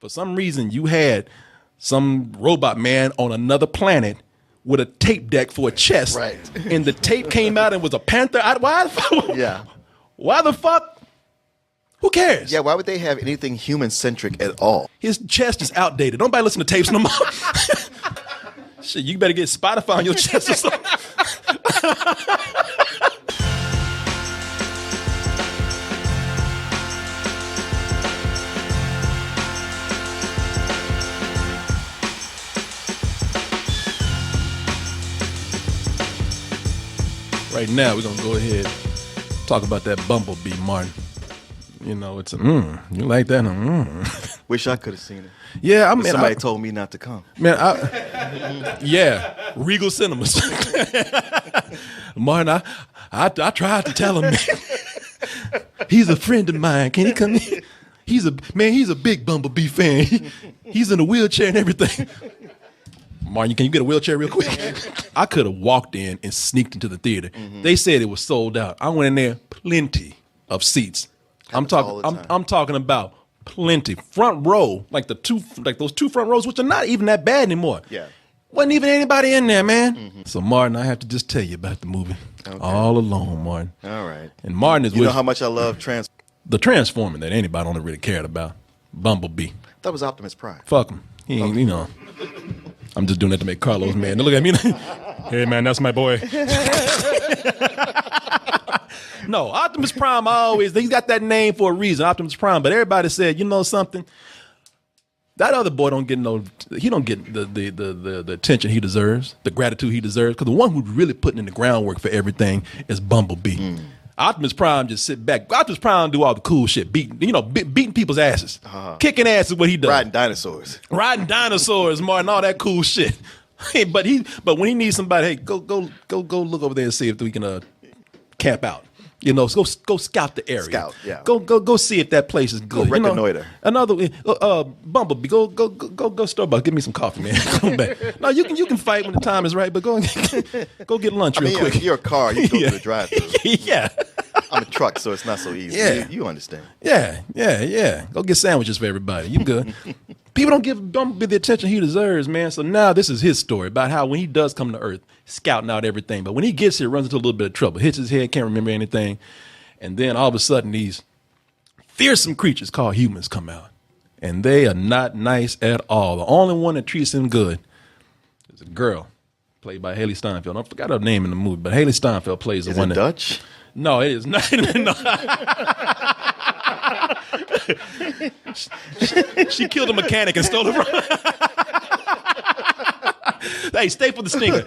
For some reason, you had some robot man on another planet with a tape deck for a chest. Right. And the tape came out and was a panther. Why the fuck? Yeah. Why the fuck? Who cares? Yeah, why would they have anything human-centric at all? His chest is outdated. Nobody listen to tapes no more. Shit, you better get Spotify on your chest or something. Right now, we're going to go ahead and talk about that Bumblebee, Martin. You know, it's a, you like that? Wish I could have seen it. Yeah, I mean, somebody told me not to come. Man, yeah, Regal Cinemas. Martin, I tried to tell him, man. He's a friend of mine. Can he come in? He's a big Bumblebee fan. He's in a wheelchair and everything. Martin, can you get a wheelchair real quick? I could have walked in and sneaked into the theater. They said it was sold out. I went in there, plenty of seats. I'm talking about plenty. Front row, like those two front rows, which are not even that bad anymore. Yeah. Wasn't even anybody in there, man. So Martin, I have to just tell you about the movie. Okay. All alone, Martin. All right. And Martin is You know how much I love the Transformer that anybody only really cared about. Bumblebee. That was Optimus Prime. Fuck him. He ain't, you know. I'm just doing that to make Carlos mad. Now look at me. Hey, man, that's my boy. No, Optimus Prime he's got that name for a reason, Optimus Prime. But everybody said, you know something? That other boy don't get the attention he deserves, the gratitude he deserves. Because the one who's really putting in the groundwork for everything is Bumblebee. Optimus Prime just sit back. Optimus Prime do all the cool shit, beating people's asses, kicking ass is what he does. Riding dinosaurs, Martin, all that cool shit. but when he needs somebody, hey, go look over there and see if we can camp out. You know, go scout the area. Scout, yeah. Go see if that place is good. Go reconnoiter. You know, another Bumblebee, go Starbucks, give me some coffee, man. Come back. No, you can fight when the time is right, but go get lunch real quick. You're a car, you can go to the drive-thru. Yeah. I'm a truck, so it's not so easy. Yeah. You understand. Yeah. Go get sandwiches for everybody. You good. People don't give Bumblebee the attention he deserves, man. So now this is his story about how when he does come to Earth, scouting out everything. But when he gets here, runs into a little bit of trouble, hits his head, can't remember anything. And then all of a sudden, these fearsome creatures called humans come out. And they are not nice at all. The only one that treats him good is a girl played by Haley Steinfeld. I forgot her name in the movie, but Haley Steinfeld plays the one that... Dutch? No, it is not. No. She killed a mechanic and stole it from Hey, stay for the stinger.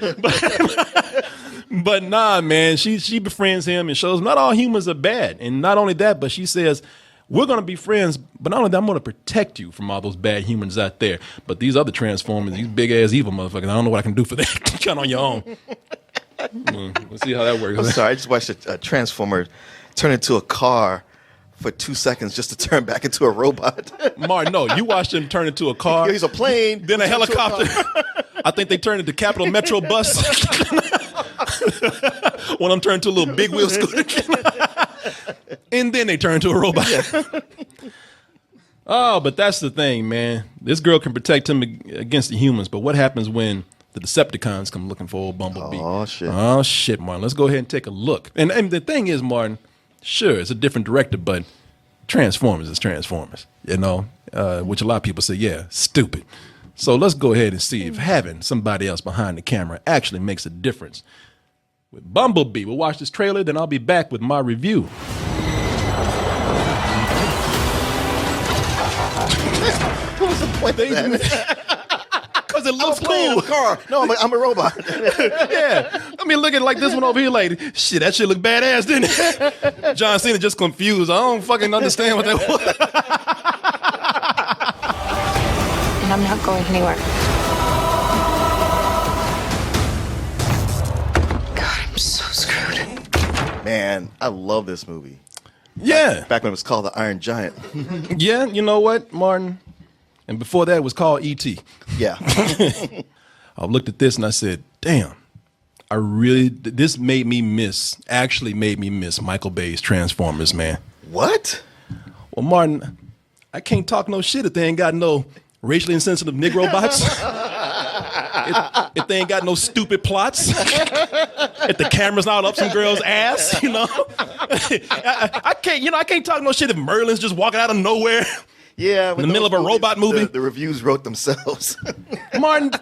But nah, man, she befriends him and shows not all humans are bad. And not only that, but she says, we're going to be friends, but not only that, I'm going to protect you from all those bad humans out there. But these other Transformers, these big-ass evil motherfuckers, I don't know what I can do for that. Count on your own. Let's see how that works. I'm sorry, I just watched a Transformer turn into a car for 2 seconds just to turn back into a robot. Martin, no, you watched him turn into a car. He's a plane. Then a helicopter. I think they turned into Capital Metro bus. One of them turned into a little big wheel scooter. And then they turned into a robot. Oh, but that's the thing, man. This girl can protect him against the humans, but what happens when the Decepticons come looking for old Bumblebee? Oh, shit. Oh, shit, Martin. Let's go ahead and take a look. And the thing is, Martin, sure, it's a different director, but Transformers is Transformers, you know, which a lot of people say, yeah, stupid. So let's go ahead and see if having somebody else behind the camera actually makes a difference. With Bumblebee, we'll watch this trailer, then I'll be back with my review. What was the point of that? Because it looks cool. Car. No, I'm a robot. Yeah. I mean, look at like this one over here, like, shit, that shit look badass, didn't it? John Cena just confused. I don't fucking understand what that was. And I'm not going anywhere. God, I'm so screwed. Man, I love this movie. Yeah. Back when it was called The Iron Giant. Yeah, you know what, Martin? And before that, it was called E.T. Yeah. I looked at this and I said, damn, this actually made me miss Michael Bay's Transformers, man. What? Well, Martin, I can't talk no shit if they ain't got no racially insensitive Negro bots. If they ain't got no stupid plots. If the camera's not up some girl's ass, you know. I can't talk no shit if Merlin's just walking out of nowhere. Yeah, in the middle of a robot movie. The reviews wrote themselves. Martin,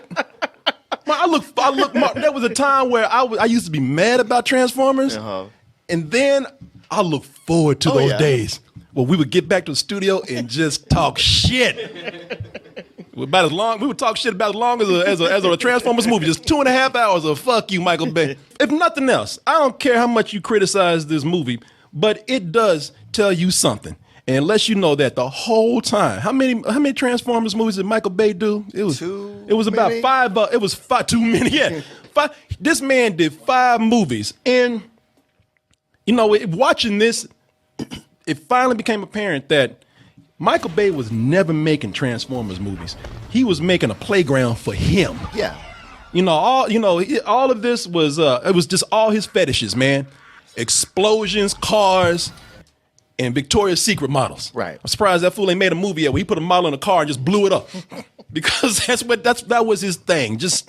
Martin, there was a time where I used to be mad about Transformers, and then I look forward to those days where we would get back to the studio and just talk shit. We would talk shit about as long as a Transformers movie, just 2.5 hours of fuck you, Michael Bay. If nothing else, I don't care how much you criticize this movie, but it does tell you something. And unless you know that the whole time, how many Transformers movies did Michael Bay do? It was about five. It was too many. Yeah, five. This man did 5 movies, and watching this, it finally became apparent that Michael Bay was never making Transformers movies. He was making a playground for him. Yeah. All of this was it was just all his fetishes, man. Explosions, cars, and Victoria's Secret models. Right. I'm surprised that fool ain't made a movie yet where he put a model in a car and just blew it up. Because that was his thing. Just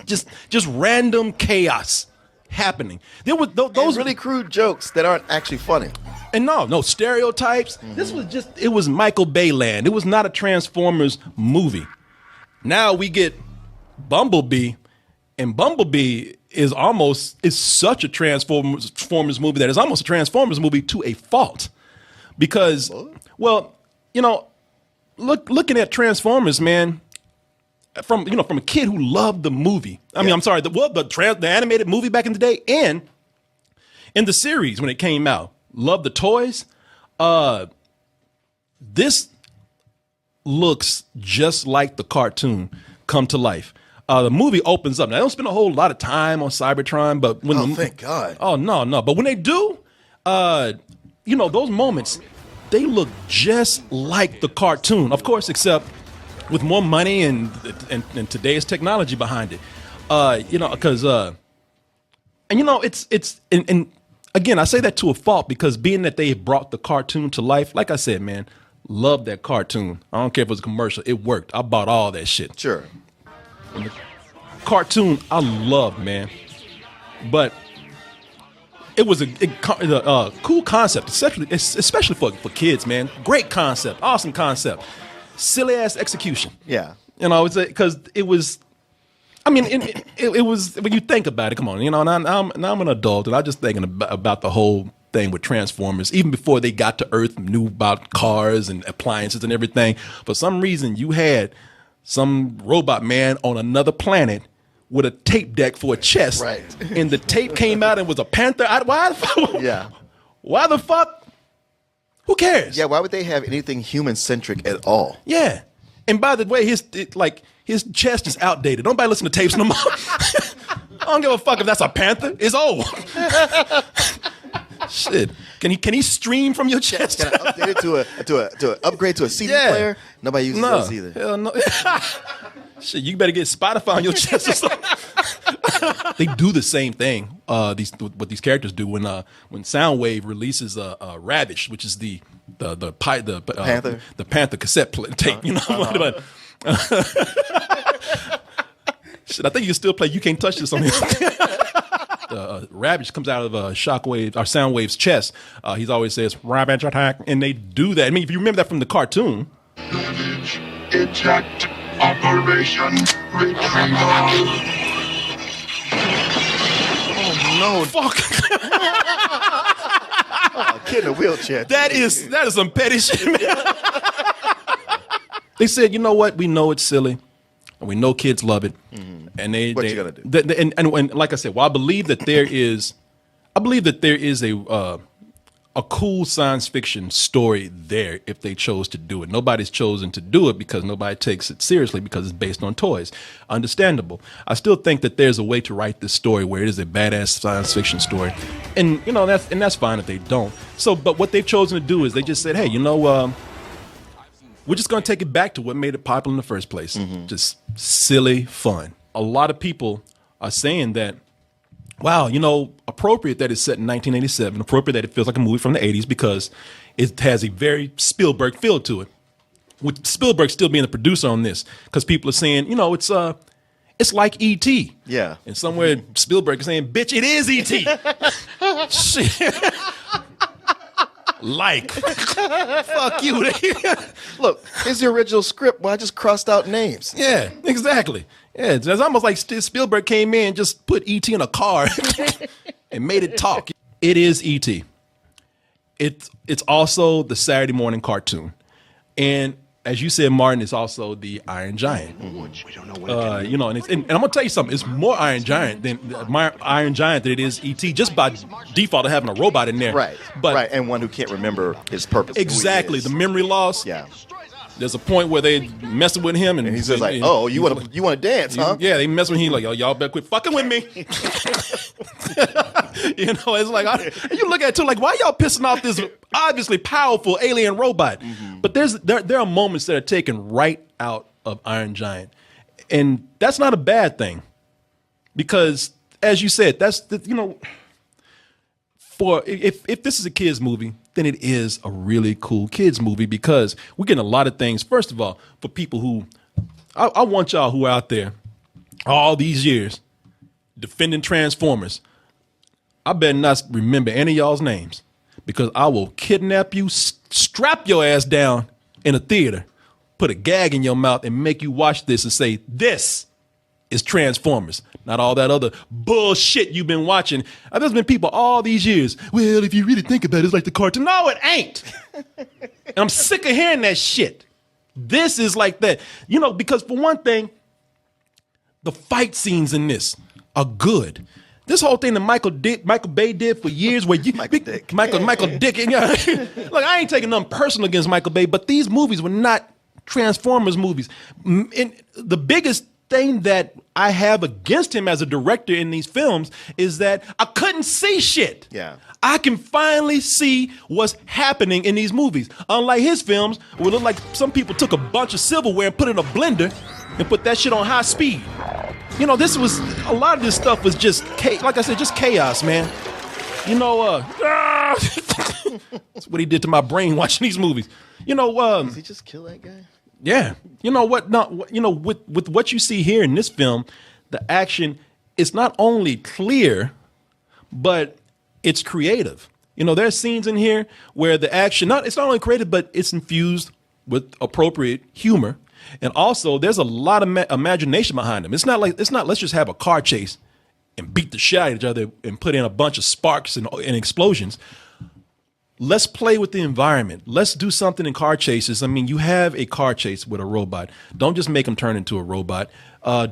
random chaos happening. There was those really crude jokes that aren't actually funny. And no stereotypes. Mm-hmm. It was Michael Bay land. It was not a Transformers movie. Now we get Bumblebee, and Bumblebee is such a Transformers movie that is almost a Transformers movie to a fault. Because, looking at Transformers, man, from a kid who loved the movie. The animated movie back in the day, and in the series when it came out, loved the toys. This looks just like the cartoon come to life. The movie opens up. Now, they don't spend a whole lot of time on Cybertron, but thank God. Oh no! But when they do, those moments, they look just like the cartoon, of course, except with more money and today's technology behind it. And again, I say that to a fault because being that they brought the cartoon to life, like I said, man, love that cartoon. I don't care if it was a commercial, it worked. I bought all that shit. Sure. And the cartoon, I love, man, but it was a cool concept, especially for kids, man. Great concept, awesome concept, silly ass execution. Yeah, it's because it was. I mean, it was when you think about it. Come on, and I'm an adult, and I'm just thinking about the whole thing with Transformers. Even before they got to Earth, knew about cars and appliances and everything. For some reason, you had some robot man on another planet with a tape deck for a chest, right? And the tape came out and was a panther. Why the fuck? Who cares? Yeah, why would they have anything human-centric at all? Yeah. And by the way, his chest is outdated. Nobody listen to tapes no more. I don't give a fuck if that's a panther. It's old. Shit. Can he stream from your chest? Can I update it to upgrade to a CD player? Nobody uses those either. Hell no. Shit, you better get Spotify on your chest or something. They do the same thing. What these characters do when Soundwave releases Ravage, which is the Panther cassette tape. Shit, I think you can still play. You Can't Touch This on here. Ravage comes out of Shockwave or Soundwave's chest. He's always says Ravage attack, and they do that. I mean, if you remember that from the cartoon. Ravage eject operation retrieval. No, fuck. Kid in a wheelchair. That is some petty shit, man. They said, you know what? We know it's silly, and we know kids love it. Mm-hmm. And what you gonna do? And like I said, well, I believe that there is a cool science fiction story there if they chose to do it. Nobody's chosen to do it because nobody takes it seriously because it's based on toys. Understandable. I still think that there's a way to write this story where it is a badass science fiction story. And that's fine if they don't. So, but what they've chosen to do is they just said, hey, we're just going to take it back to what made it popular in the first place. Mm-hmm. Just silly fun. A lot of people are saying that, wow, appropriate that it's set in 1987, appropriate that it feels like a movie from the 80s because it has a very Spielberg feel to it. with Spielberg still being the producer on this, because people are saying, you know, it's like E.T. Yeah. And somewhere Spielberg is saying, bitch, it is E.T. Shit. Like, fuck you. Look, here's the original script. Well, I just crossed out names. Yeah, exactly. Yeah, it's almost like Spielberg came in and just put E.T. in a car and made it talk. It is E.T. It's also the Saturday morning cartoon. And as you said, Martin, it's also the Iron Giant. We don't know what You know, and I'm gonna tell you something. It's more Iron Giant than it is E.T. just by default of having a robot in there. Right. But and one who can't remember his purpose. exactly, the memory loss. Yeah. There's a point where they messing with him, and He says like, "Oh, you want to dance, huh?" Yeah, they mess with him. Like, y'all better quit fucking with me. You know, it's like you look at it too, like, why y'all pissing off this obviously powerful alien robot? But there are moments that are taken right out of Iron Giant, and that's not a bad thing, because as you said, that's for if this is a kids movie, then it is a really cool kids movie, because we're getting a lot of things. First of all, for people who, I want y'all who are out there all these years defending Transformers, I better not remember any of y'all's names, because I will kidnap you, strap your ass down in a theater, put a gag in your mouth, and make you watch this and say, this is Transformers, not all that other bullshit you've been watching. There's been people all these years, well, if you really think about it, it's like the cartoon. No, it ain't. And I'm sick of hearing that shit. This is like that. You know, because for one thing, the fight scenes in this are good. This whole thing that Michael Bay did for years, where Michael Dick. And, you know, look, I ain't taking nothing personal against Michael Bay, but these movies were not Transformers movies. And the biggest thing that I have against him as a director in these films is that I couldn't see shit. Yeah. I can finally see what's happening in these movies. Unlike his films, where it looked like some people took a bunch of silverware and put it in a blender and put that shit on high speed. You know, a lot of this stuff was just, like I said, just chaos, man. You know, that's what he did to my brain watching these movies. You know, Did he just kill that guy? Yeah. You know what? With what you see here in this film, the action is not only clear, but it's creative. You know, there's scenes in here where the action, it's not only creative, but it's infused with appropriate humor. And also, there's a lot of imagination behind them. It's not let's just have a car chase and beat the shit out of each other and put in a bunch of sparks and explosions. Let's play with the environment. Let's do something in car chases. I mean, you have a car chase with a robot. Don't just make him turn into a robot.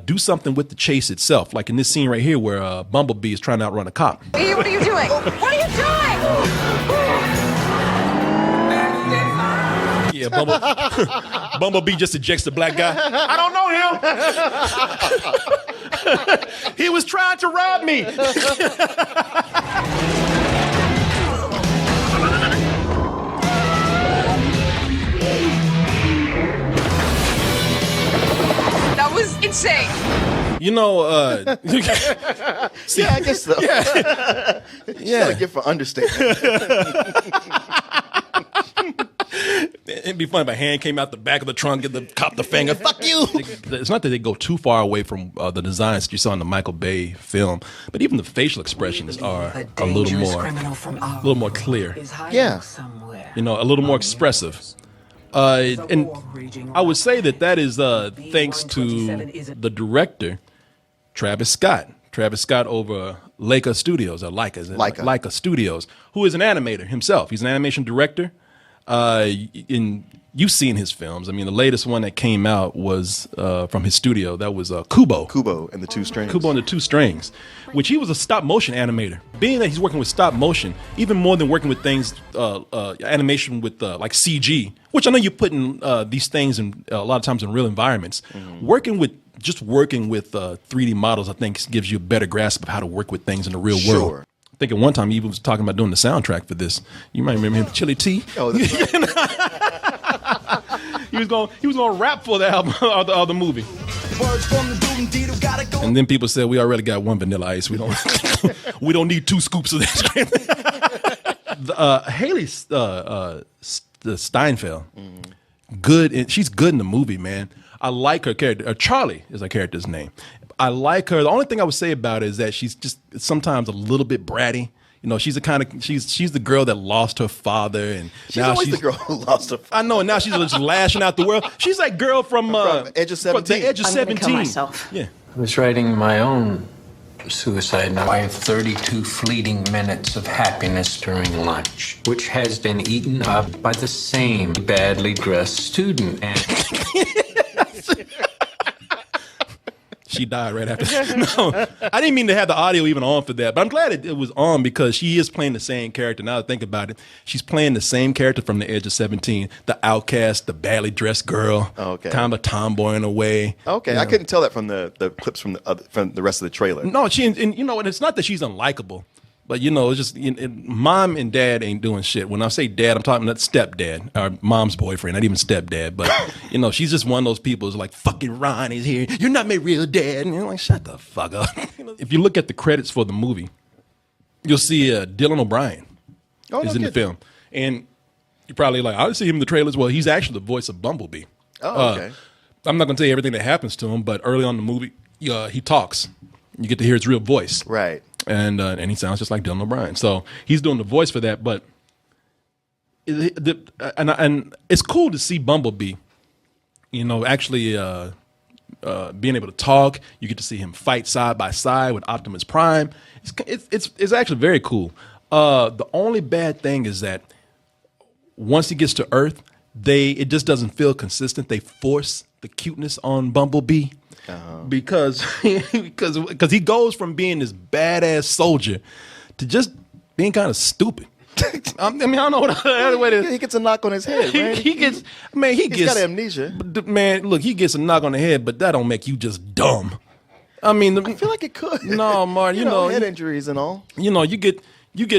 Do something with the chase itself. Like in this scene right here where Bumblebee is trying to outrun a cop. Hey, what are you doing? What are you doing? Yeah, Bumblebee just ejects the black guy. I don't know him. He was trying to rob me. That was insane. You know, Yeah, I guess so. yeah. Got a gift for understatement. It'd be funny if a hand came out the back of the trunk and the cop the finger. Fuck you. It's not that they go too far away from the designs that you saw in the Michael Bay film, but even the facial expressions are a little more clear. Yeah. You know, a little more expressive. And I would say that is thanks to the director, Travis Scott. Travis Scott over Leica Studios, or Leica Studios, who is an animator himself. He's an animation director. You've seen his films. I mean, the latest one that came out was from his studio. That was Kubo. Kubo and the Two Strings. Kubo and the Two Strings, which he was a stop motion animator. Being that he's working with stop motion, even more than working with things, animation with like CG, which I know you're putting these things in a lot of times in real environments. Mm-hmm. Working with 3D models, I think, gives you a better grasp of how to work with things in the real world. I think at one time he was talking about doing the soundtrack for this. You might remember him, Chili T. Oh, that's right. He was going to rap for the album or the movie. And then people said, we already got one Vanilla Ice. We don't need 2 scoops of this. Haley Steinfeld good. She's good in the movie, man. I like her character. Charlie is her character's name. I like her. The only thing I would say about her is that she's just sometimes a little bit bratty. You know, she's the girl that lost her father, and she's always the girl who lost her father. I know, and now she's just lashing out the world. She's that girl from Edge of 17. The Edge of 17. Kill myself. Yeah. I was writing my own suicide note. I have 32 fleeting minutes of happiness during lunch, which has been eaten up by the same badly dressed student. And she died right after that. No, I didn't mean to have the audio even on for that, but I'm glad it was on because she is playing the same character. Now that I think about it, she's playing the same character from The Edge of 17, the outcast, the badly dressed girl, kind of a tomboy in a way. Okay, I couldn't tell that from the clips from the rest of the trailer. No, and you know, and it's not that she's unlikable. But, you know, it's just mom and dad ain't doing shit. When I say dad, I'm talking about stepdad, or mom's boyfriend, not even stepdad. But, you know, she's just one of those people who's like, fucking Ron is here. You're not my real dad. And you're like, shut the fuck up. If you look at the credits for the movie, you'll see Dylan O'Brien is in the film. And you're probably like, I see him in the trailers. Well, he's actually the voice of Bumblebee. Oh, okay. I'm not going to tell you everything that happens to him, but early on in the movie, he talks. You get to hear his real voice. Right. And he sounds just like Dylan O'Brien. So he's doing the voice for that. But and it's cool to see Bumblebee, you know, actually being able to talk. You get to see him fight side by side with Optimus Prime. It's actually very cool. The only bad thing is that once he gets to Earth, it just doesn't feel consistent. They force the cuteness on Bumblebee. Because he goes from being this badass soldier to just being kind of stupid. I mean, I don't know what other way to. He gets a knock on his head, right? He's got amnesia. Man, look, he gets a knock on the head, but that don't make you just dumb. I mean, I feel like it could. No, Martin, you know, head injuries and all. You know, you get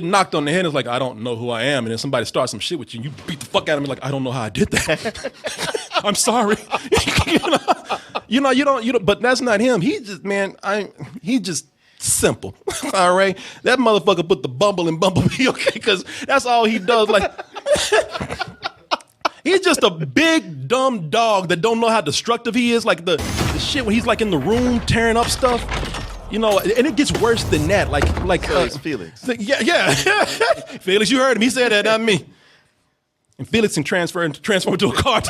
knocked on the head. It's like, I don't know who I am, and then somebody starts some shit with you. You beat the fuck out of me, like, I don't know how I did that. I'm sorry. you don't. But that's not him. He just, man, he just simple. All right, that motherfucker put the bumble in Bumblebee, okay? Because that's all he does. Like, he's just a big dumb dog that don't know how destructive he is. Like the shit when he's like in the room tearing up stuff. You know, and it gets worse than that. Like Felix. Yeah. Felix, you heard him. He said that, not me. And Felix can transform into a car.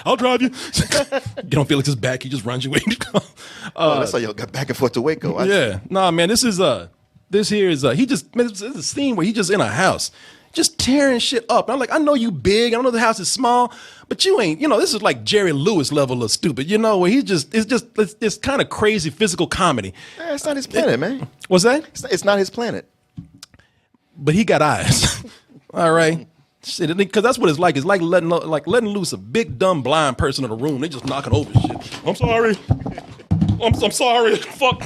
I'll drive you. Get on Felix's back. He just runs you away. That's how y'all got back and forth to Waco. Yeah. Nah, man, this is this is a scene where he just in a house, just tearing shit up. And I'm like, I know you big. I know the house is small, but you ain't, you know, this is like Jerry Lewis level of stupid, you know, where it's kind of crazy physical comedy. It's not his planet, man. What's that? It's not his planet. But he got eyes. All right. Shit, because that's what it's like. It's like letting loose a big dumb blind person in a room. They just knocking over shit. I'm sorry. I'm sorry. Fuck.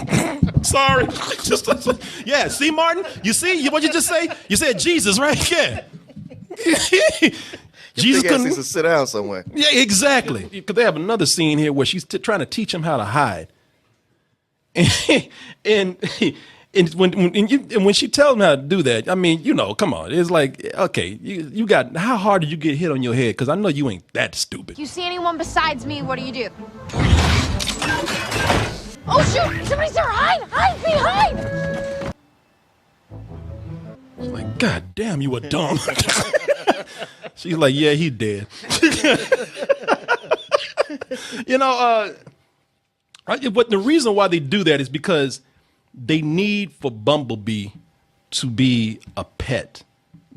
Sorry. Yeah. See, Martin. You see what you just say? You said Jesus, right? Yeah. Jesus couldn't needs to sit down somewhere. Yeah, exactly. Because they have another scene here where she's trying to teach him how to hide, and when she tells him how to do that, I mean, you know, come on. It's like, okay, you got, how hard did you get hit on your head? Because I know you ain't that stupid. You see anyone besides me, what do? Oh, shoot! Somebody's there! Hide behind! It's like, God damn, you were dumb. She's like, yeah, he dead. You know, but the reason why they do that is because they need for Bumblebee to be a pet.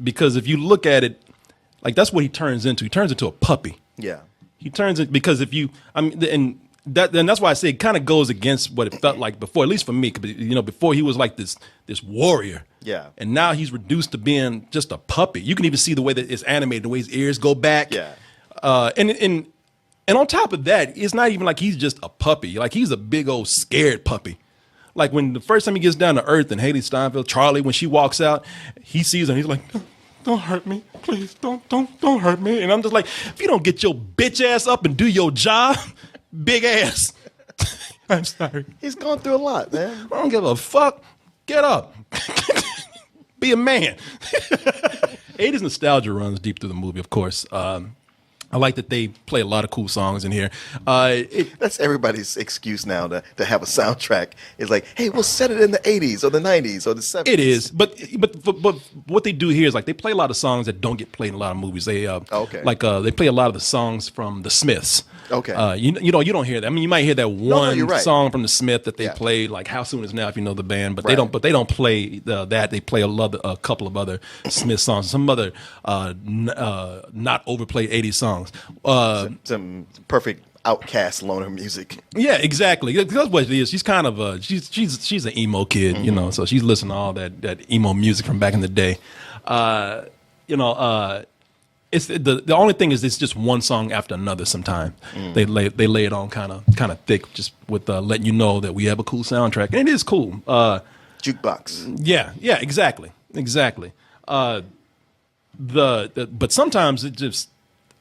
Because if you look at it, like that's what he turns into. He turns into a puppy. Yeah. He turns it because if you, I mean, and that's why I say it kind of goes against what it felt like before, at least for me. You know, before he was like this warrior. Yeah. And now he's reduced to being just a puppy. You can even see the way that it's animated, the way his ears go back. Yeah. And on top of that, it's not even like he's just a puppy. Like he's a big old scared puppy. Like when the first time he gets down to Earth and Haley Steinfeld, Charlie, when she walks out, he sees her and he's like, don't hurt me, please, don't hurt me. And I'm just like, if you don't get your bitch ass up and do your job, big ass. I'm sorry. He's gone through a lot, man. I don't give a fuck. Get up. Be a man. 80s nostalgia runs deep through the movie, of course. I like that they play a lot of cool songs in here. That's everybody's excuse now to have a soundtrack. It's like, hey, we'll set it in the 80s or the 90s or the 70s. It is, but what they do here is like they play a lot of songs that don't get played in a lot of movies. They they play a lot of the songs from the Smiths. Okay. You don't hear that. I mean, you might hear that one you're right. song from the Smith that they played, like "How Soon Is Now," if you know the band. But they don't play that. They play a couple of other Smith songs, some other not overplayed '80s songs. Some perfect Outcast loner music. Yeah, exactly. That's what it is. She's kind of she's an emo kid, you know. So she's listening to all that emo music from back in the day. It's the only thing is it's just one song after another. Sometimes they lay it on kind of thick, just with letting you know that we have a cool soundtrack, and it is cool. Jukebox. Yeah, exactly. But sometimes it just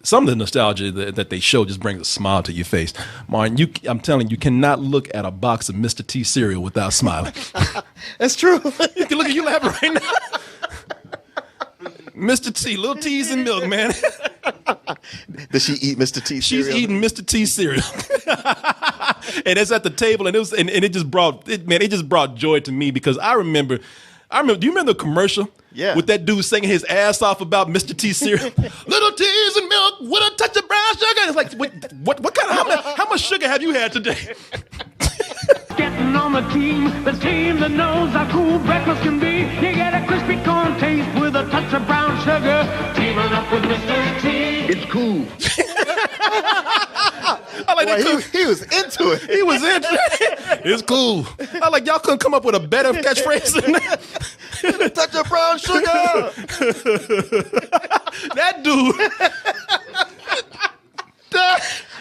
some of the nostalgia that they show just brings a smile to your face. Martin, I'm telling you, you cannot look at a box of Mr. T cereal without smiling. That's true. You can look at you laughing right now. Mr. T, little T's and milk, man. Does she eat Mr. T cereal? She's eating Mr. T cereal. And it's at the table, and it just brought joy to me because I remember. Do you remember the commercial? Yeah. With that dude singing his ass off about Mr. T cereal. Little T's and milk with a touch of brown sugar. It's like, what kind of, how much sugar have you had today? Getting on the team that knows how cool breakfast can be. You get a crispy corn taste with a touch of brown sugar. Teaming up with Mr. T. It's cool. I like Boy, he was into it. He was into it. It's cool. I like y'all couldn't come up with a better catchphrase than that. Touch of brown sugar. That dude.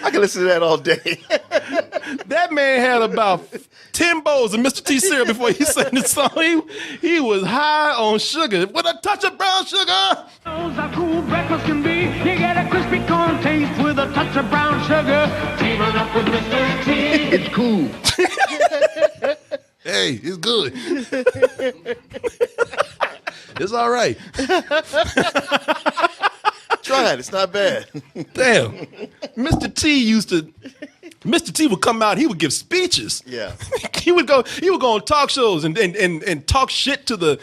I can listen to that all day. That man had about 10 bowls of Mr. T cereal before he sang the song. He was high on sugar with a touch of brown sugar. Knows how cool breakfast can be. You get a crispy corn taste with a touch of brown sugar. Teaming up with Mr. T. It's cool. Hey, it's good. It's all right. Try it. It's not bad. Damn. Mr. T would come out, he would give speeches. Yeah. he would go on talk shows and talk shit to the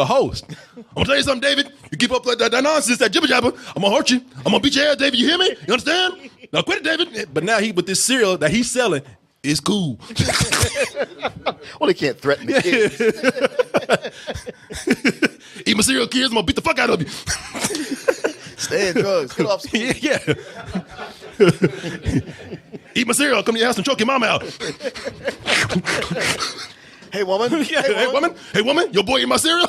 host. I'm gonna tell you something, David. You keep up that nonsense, that jibber jabber, I'm gonna hurt you. I'm gonna beat your ass, David. You hear me? You understand? Now quit it, David. But now with this cereal that he's selling, it's cool. Well, they can't threaten the kids. Eat my cereal, kids. I'm gonna beat the fuck out of you. Stay in drugs. Get off school. Yeah. Eat my cereal. Come to your house and choke your mama out. Hey, woman. Yeah. Hey, woman. Your boy eat my cereal.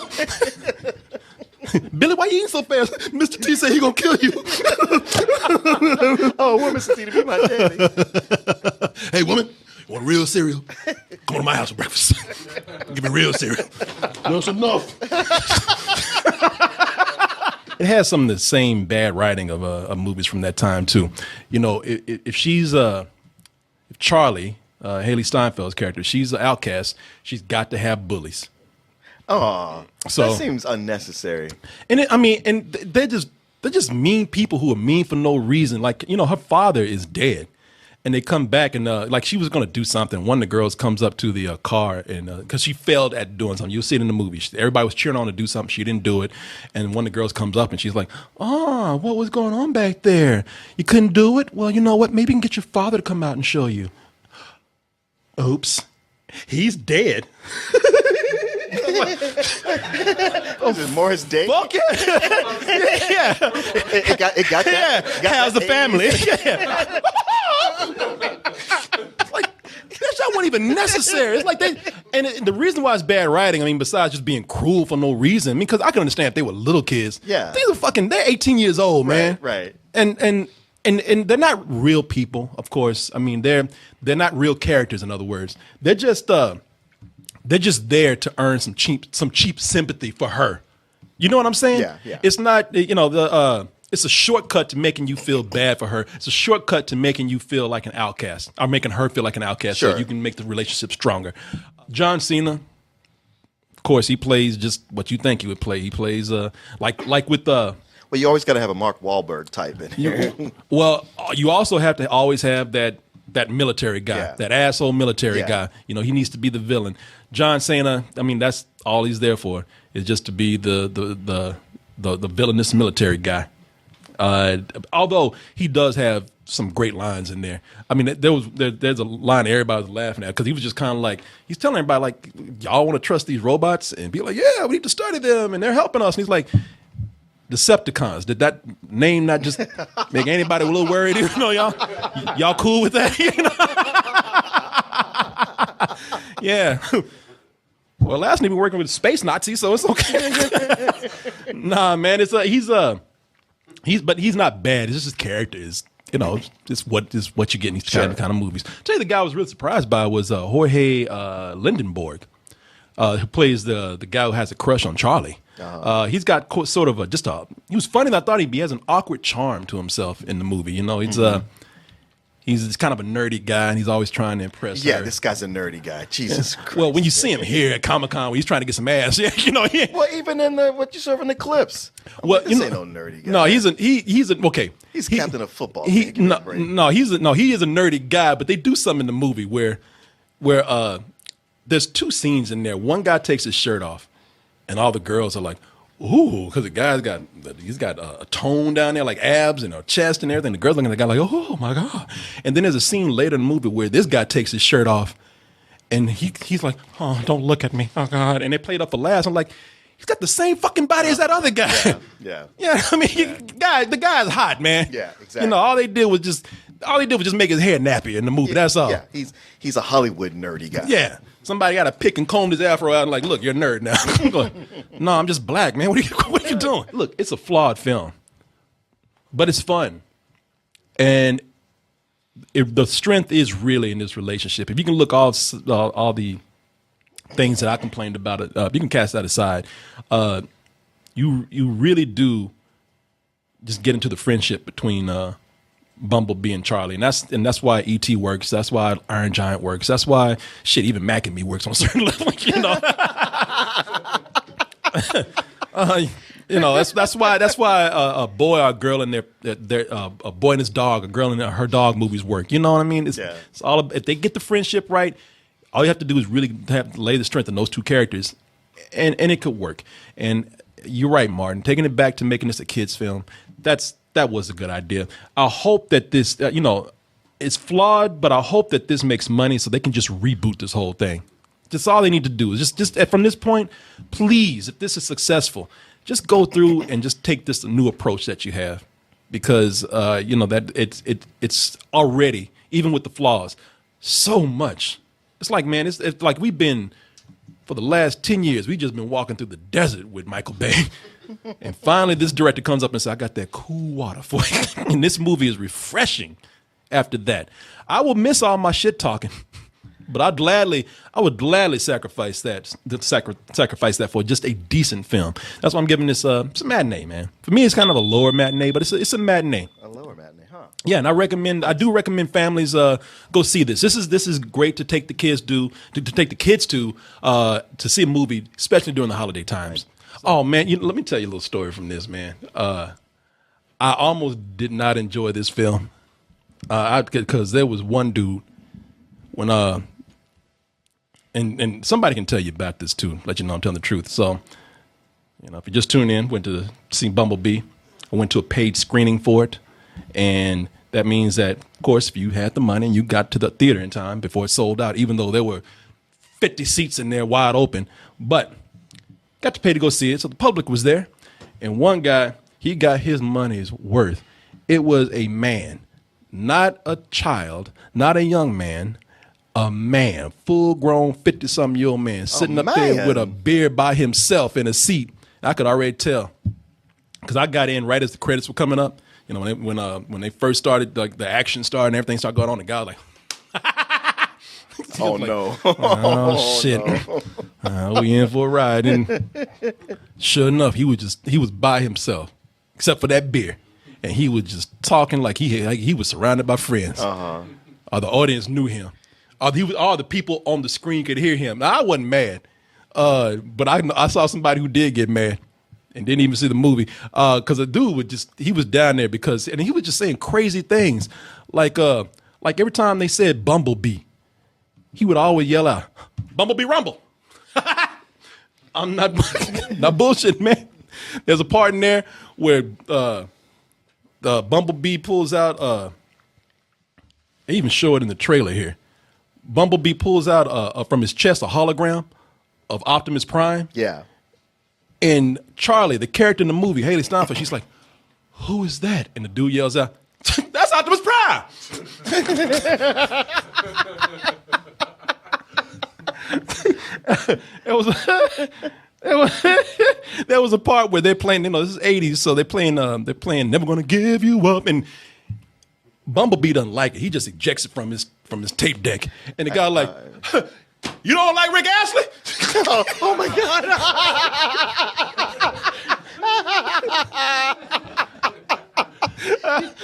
Billy, why you eating so fast? Mr. T said he gonna kill you. Oh, we're Mr. T to be my daddy. Hey, woman. Want real cereal? Come on to my house for breakfast. Give me real cereal. That's enough. It has some of the same bad writing of movies from that time too. You know, if Charlie, Haley Steinfeld's character, she's an outcast, she's got to have bullies. Oh, So that seems unnecessary. And they're just mean people who are mean for no reason. Like, you know, her father is dead. And they come back and like she was going to do something. One of the girls comes up to the car and because she failed at doing something. You'll see it in the movie. Everybody was cheering on to do something. She didn't do it. And one of the girls comes up and she's like, "Oh, what was going on back there? You couldn't do it? Well, you know what? Maybe you can get your father to come out and show you." Oops. He's dead. Oh, is it Morris Day? Fuck yeah. Yeah. It got that. Yeah. It got How's the that family? Yeah. Like, that shit wasn't even necessary. It's like the reason why it's bad writing, I mean, besides just being cruel for no reason, I mean, because I can understand if they were little kids. Yeah. They're 18 years old, man. Right. And they're not real people, of course. I mean, they're not real characters, in other words. They're just there to earn some cheap sympathy for her. You know what I'm saying? Yeah. It's not, it's a shortcut to making you feel bad for her. It's a shortcut to making you feel like an outcast, or making her feel like an outcast, Sure. so you can make the relationship stronger. John Cena, of course, he plays just what you think he would play. He plays like with Well, you always got to have a Mark Wahlberg type in here. Well, you also have to always have that military guy, that asshole military guy. You know, he needs to be the villain. John Cena, I mean, that's all he's there for, is just to be the villainous military guy. Although he does have some great lines in there. I mean, there's a line everybody was laughing at because he was just kind of like, he's telling everybody like, y'all want to trust these robots? And be like, yeah, we need to study them and they're helping us. And he's like, Decepticons. Did that name not just make anybody a little worried? You know, y'all cool with that? You know? Yeah. Well, last night we were working with space Nazis, so it's okay. Nah, man, but he's not bad. It's just his character is, you know, it's what you get in these kind of movies. I'll tell you, the guy I was really surprised by was Jorge Lindenborg, who plays the guy who has a crush on Charlie. He's got sort of he was funny. I thought he has an awkward charm to himself in the movie. You know, he's kind of a nerdy guy, and he's always trying to impress her. This guy's a nerdy guy. Jesus Christ. Well, when you see him here at Comic-Con, when he's trying to get some ass, you know. Well, even in what you saw in the clips. Well, this ain't no nerdy guy. No, he's okay. He's captain of football. He is a nerdy guy, but they do something in the movie where there's two scenes in there. One guy takes his shirt off, and all the girls are like, ooh, because the guy's got a tone down there, like abs and a chest and everything. The girls looking at the guy like, oh my God. And then there's a scene later in the movie where this guy takes his shirt off, and he's like, oh, don't look at me, oh God. And they played up for laughs. I'm like, he's got the same fucking body as that other guy. Yeah. I mean, the guy's hot, man. Yeah, exactly. You know, all they did was just make his hair nappy in the movie. That's all. Yeah, he's a Hollywood nerdy guy. Yeah. Somebody got to pick and comb his afro out and like, look, you're a nerd now. I'm going, no, I'm just black, man. What are you doing? Look, it's a flawed film, but it's fun. And the strength is really in this relationship. If you can look all the things that I complained about, you can cast that aside. You really do just get into the friendship between Bumblebee and Charlie, and that's why E.T. works. That's why Iron Giant works. That's why even Mac and Me works on a certain level. You know, that's why a boy or a girl in a boy and his dog, a girl in her dog movies work. You know what I mean? It's all if they get the friendship right. All you have to do is really lay the strength in those two characters, and it could work. And you're right, Martin. Taking it back to making this a kids' film, that was a good idea. I hope that this, it's flawed, but I hope that this makes money so they can just reboot this whole thing. Just all they need to do is just from this point, please, if this is successful, just go through and just take this new approach that you have, because that it's already, even with the flaws, so much. It's like, man, it's like we've been, for the last 10 years, we've just been walking through the desert with Michael Bay. And finally, this director comes up and says, I got that cool water for you. And this movie is refreshing after that. I will miss all my shit talking, but I would gladly sacrifice that for just a decent film. That's why I'm giving this it's a matinee, man. For me, it's kind of a lower matinee, but it's a matinee. A lower matinee, huh? Yeah, and I do recommend families go see this. This is great to take the kids to see a movie, especially during the holiday times. Oh man, let me tell you a little story from this, man. I almost did not enjoy this film because there was one dude when and somebody can tell you about this too, let you know I'm telling the truth. So, if you just tuned in, went to see Bumblebee, I went to a paid screening for it, and that means that, of course, if you had the money and you got to the theater in time before it sold out, even though there were 50 seats in there wide open, but got to pay to go see it. So the public was there, and one guy, he got his money's worth. It was a man, not a child, not a young man, a man, full-grown 50-something-year-old man, sitting up there with a beer by himself in a seat. I could already tell, because I got in right as the credits were coming up. When they first started, like the action started and everything started going on, the guy was like, oh like, no! Oh shit! No. We in for a ride, and sure enough, he was by himself, except for that beer, and he was just talking like he was surrounded by friends. Or the audience knew him. Or the people on the screen could hear him. Now, I wasn't mad, but I saw somebody who did get mad, and didn't even see the movie because the dude he was down there and he was just saying crazy things like every time they said Bumblebee, he would always yell out, "Bumblebee Rumble." I'm not bullshit, man. There's a part in there where the Bumblebee pulls out. They even show it in the trailer here. Bumblebee pulls out from his chest a hologram of Optimus Prime. Yeah. And Charlie, the character in the movie, Haley Steinfeld, she's like, "Who is that?" And the dude yells out, "That's Optimus Prime." There was a part where they're playing, this is 80s, so they're playing Never Gonna Give You Up, and Bumblebee doesn't like it. He just ejects it from his tape deck. And the guy like, "You don't like Rick Astley?" Oh my God.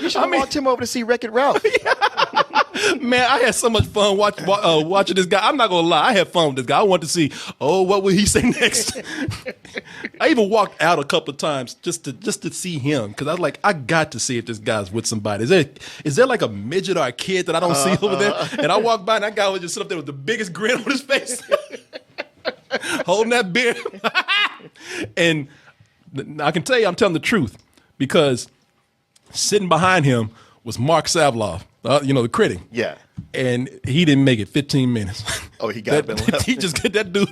You should have walked him over to see Wreck-It Ralph. Man, I had so much fun watching this guy. I'm not gonna lie, I had fun with this guy. I wanted to see, what will he say next? I even walked out a couple of times just to see him because I was like, I got to see if this guy's with somebody. Is there like a midget or a kid that I don't see over there? And I walked by and that guy was just sitting up there with the biggest grin on his face, holding that beer. And I can tell you, I'm telling the truth because sitting behind him was Mark Savlov, the critic. Yeah. And he didn't make it 15 minutes. Oh, he got been left. He just get that dude,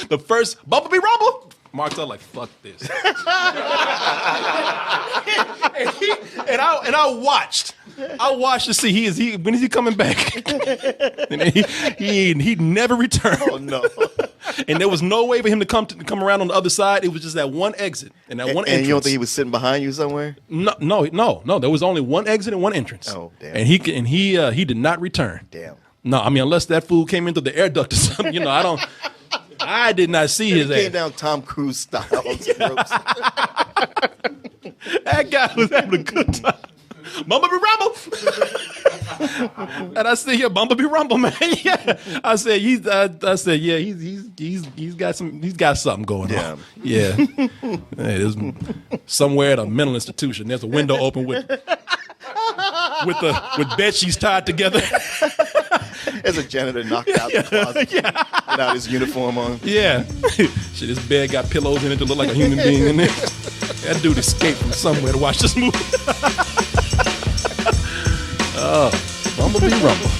the first Bumblebee Rumble. Mark's out like, "Fuck this." and I watched. I watched to see when is he coming back? And he never returned. Oh no. And there was no way for him to come around on the other side. It was just that one exit and that one entrance. And you don't think he was sitting behind you somewhere? No. There was only one exit and one entrance. Oh, damn. And he did not return. Damn. No, I mean unless that fool came into the air duct or something. I did not see his ass. Came down Tom Cruise style. That guy was having a good time. Bumblebee Rumble. And I said, "Yeah, Bumblebee Rumble, man." Yeah. I said, he's got something going on. Yeah. There's somewhere at a mental institution. There's a window open with bed sheets tied together. There's a janitor knocked out the closet without his uniform on. Yeah. Shit, this bed got pillows in it to look like a human being in there. That dude escaped from somewhere to watch this movie. Bumblebee Rumble.